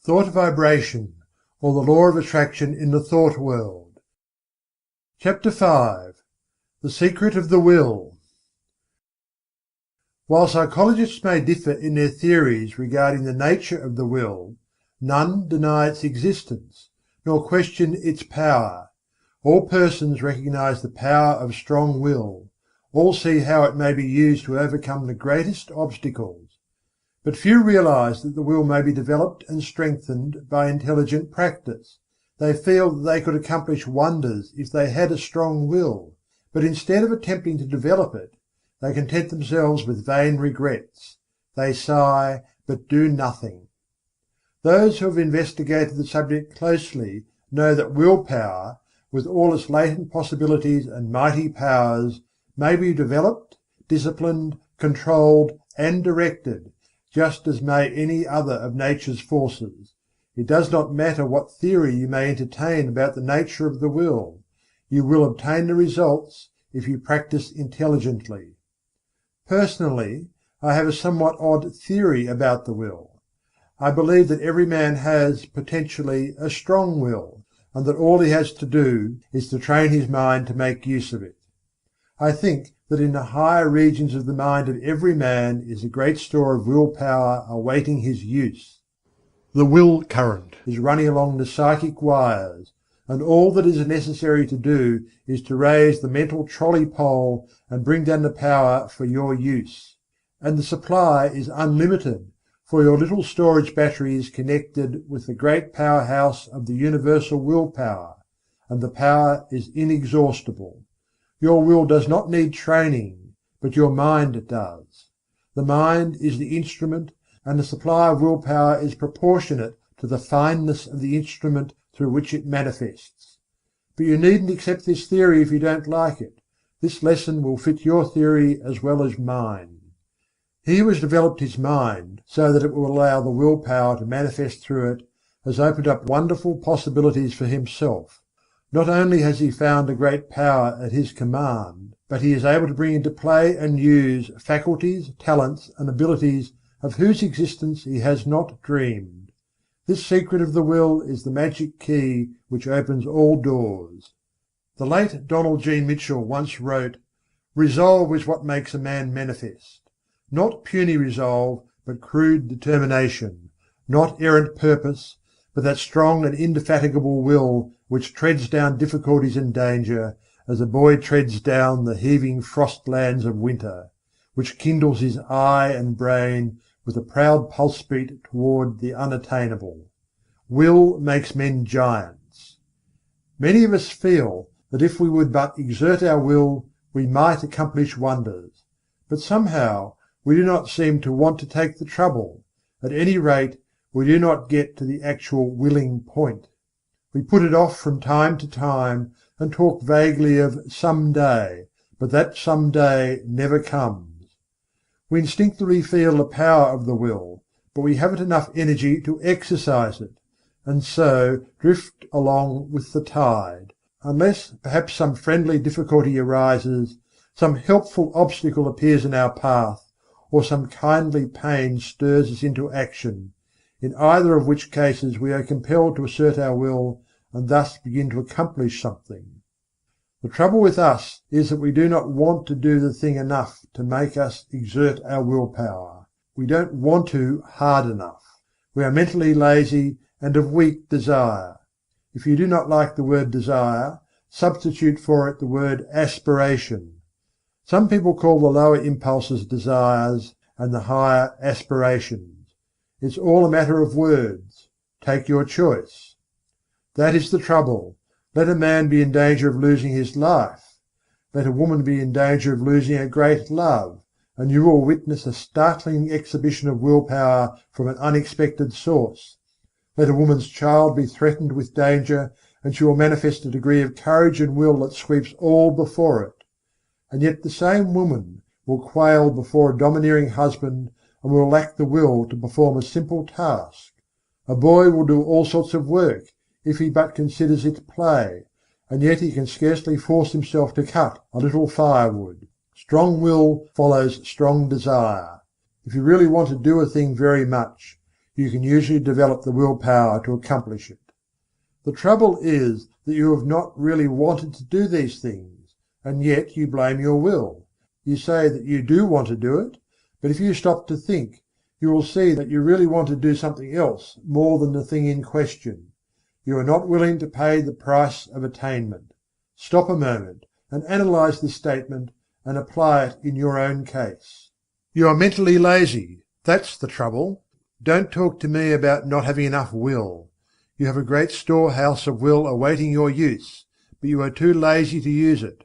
Thought vibration, or the law of attraction in the thought world. Chapter 5. The Secret of the Will. While psychologists may differ in their theories regarding the nature of the will, none deny its existence, nor question its power. All persons recognize the power of strong will, all see how it may be used to overcome the greatest obstacles. But few realize that the will may be developed and strengthened by intelligent practice. They feel that they could accomplish wonders if they had a strong will, but instead of attempting to develop it, they content themselves with vain regrets. They sigh, but do nothing. Those who have investigated the subject closely know that willpower, with all its latent possibilities and mighty powers, may be developed, disciplined, controlled, and directed, just as may any other of nature's forces. It does not matter what theory you may entertain about the nature of the will, you will obtain the results if you practice intelligently. Personally, I have a somewhat odd theory about the will. I believe that every man has, potentially, a strong will, and that all he has to do is to train his mind to make use of it. I think that in the higher regions of the mind of every man is a great store of will power awaiting his use. The will current is running along the psychic wires, and all that is necessary to do is to raise the mental trolley pole and bring down the power for your use. And the supply is unlimited, for your little storage battery is connected with the great powerhouse of the universal will power, and the power is inexhaustible. Your will does not need training, but your mind does. The mind is the instrument, and the supply of will power is proportionate to the fineness of the instrument through which it manifests. But you needn't accept this theory if you don't like it. This lesson will fit your theory as well as mine. He who has developed his mind so that it will allow the will power to manifest through it has opened up wonderful possibilities for himself. Not only has he found a great power at his command, but he is able to bring into play and use faculties, talents, and abilities of whose existence he has not dreamed. This secret of the will is the magic key which opens all doors. The late Donald G. Mitchell once wrote, "Resolve is what makes a man manifest. Not puny resolve, but crude determination. Not errant purpose, but that strong and indefatigable will which treads down difficulties and danger, as a boy treads down the heaving frost-lands of winter, which kindles his eye and brain with a proud pulse-beat toward the unattainable. Will makes men giants." Many of us feel that if we would but exert our will, we might accomplish wonders. But somehow we do not seem to want to take the trouble. At any rate, we do not get to the actual willing point. We put it off from time to time, and talk vaguely of "some day," but that "some day" never comes. We instinctively feel the power of the will, but we haven't enough energy to exercise it, and so drift along with the tide, unless perhaps some friendly difficulty arises, some helpful obstacle appears in our path, or some kindly pain stirs us into action, in either of which cases we are compelled to assert our will and thus begin to accomplish something. The trouble with us is that we do not want to do the thing enough to make us exert our will power. We don't want to hard enough. We are mentally lazy and of weak desire. If you do not like the word desire, substitute for it the word aspiration. Some people call the lower impulses desires and the higher aspirations. It's all a matter of words. Take your choice. That is the trouble. Let a man be in danger of losing his life. Let a woman be in danger of losing a great love, and you will witness a startling exhibition of will power from an unexpected source. Let a woman's child be threatened with danger, and she will manifest a degree of courage and will that sweeps all before it. And yet the same woman will quail before a domineering husband, and will lack the will to perform a simple task. A boy will do all sorts of work, if he but considers it play, and yet he can scarcely force himself to cut a little firewood. Strong will follows strong desire. If you really want to do a thing very much, you can usually develop the willpower to accomplish it. The trouble is that you have not really wanted to do these things, and yet you blame your will. You say that you do want to do it, but if you stop to think, you will see that you really want to do something else more than the thing in question. You are not willing to pay the price of attainment. Stop a moment and analyze this statement and apply it in your own case. You are mentally lazy. That's the trouble. Don't talk to me about not having enough will. You have a great storehouse of will awaiting your use, but you are too lazy to use it.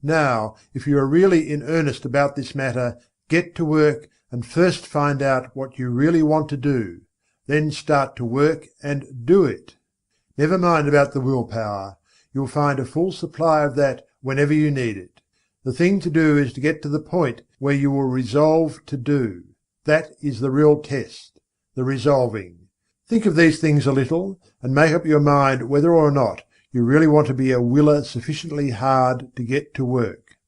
Now, if you are really in earnest about this matter, get to work and first find out what you really want to do. Then start to work and do it. Never mind about the willpower. You'll find a full supply of that whenever you need it. The thing to do is to get to the point where you will resolve to do. That is the real test, the resolving. Think of these things a little, and make up your mind whether or not you really want to be a willer sufficiently hard to get to work.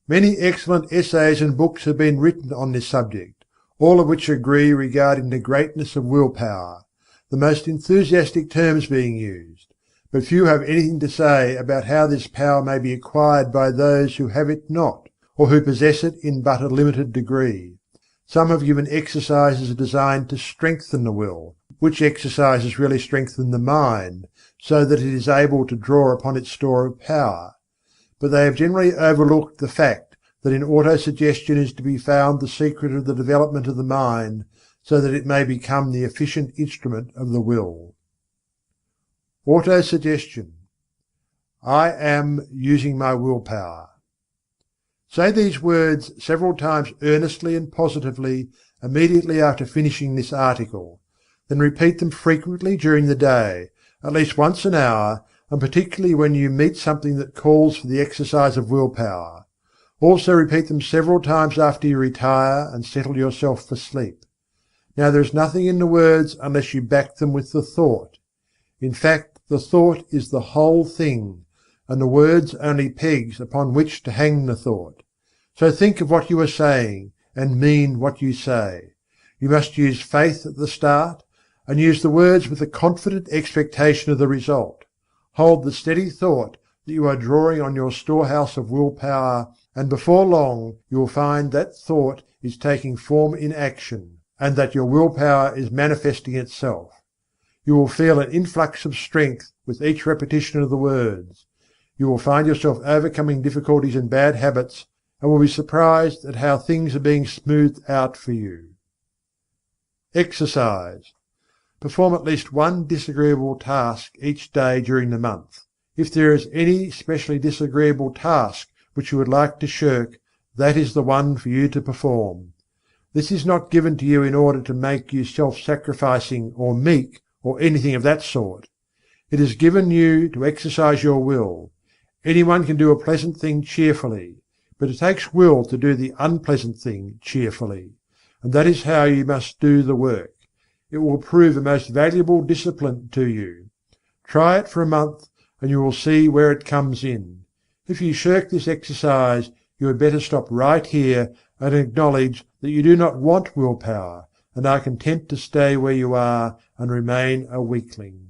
Many excellent essays and books have been written on this subject, all of which agree regarding the greatness of willpower, the most enthusiastic terms being used, but few have anything to say about how this power may be acquired by those who have it not, or who possess it in but a limited degree. Some have given exercises designed to strengthen the will, which exercises really strengthen the mind, so that it is able to draw upon its store of power. But they have generally overlooked the fact that in autosuggestion is to be found the secret of the development of the mind, so that it may become the efficient instrument of the will. Autosuggestion. I am using my willpower. Say these words several times earnestly and positively immediately after finishing this article. Then repeat them frequently during the day, at least once an hour, and particularly when you meet something that calls for the exercise of willpower. Also repeat them several times after you retire and settle yourself for sleep. Now there is nothing in the words unless you back them with the thought. In fact, the thought is the whole thing, and the words only pegs upon which to hang the thought. So think of what you are saying, and mean what you say. You must use faith at the start, and use the words with a confident expectation of the result. Hold the steady thought that you are drawing on your storehouse of willpower, and before long you will find that thought is taking form in action, and that your willpower is manifesting itself. You will feel an influx of strength with each repetition of the words. You will find yourself overcoming difficulties and bad habits, and will be surprised at how things are being smoothed out for you. Exercise. Perform at least one disagreeable task each day during the month. If there is any specially disagreeable task which you would like to shirk, that is the one for you to perform. This is not given to you in order to make you self-sacrificing or meek or anything of that sort. It is given you to exercise your will. Anyone can do a pleasant thing cheerfully, but it takes will to do the unpleasant thing cheerfully, and that is how you must do the work. It will prove a most valuable discipline to you. Try it for a month, and you will see where it comes in. If you shirk this exercise, you had better stop right here and acknowledge that you do not want willpower, and are content to stay where you are and remain a weakling.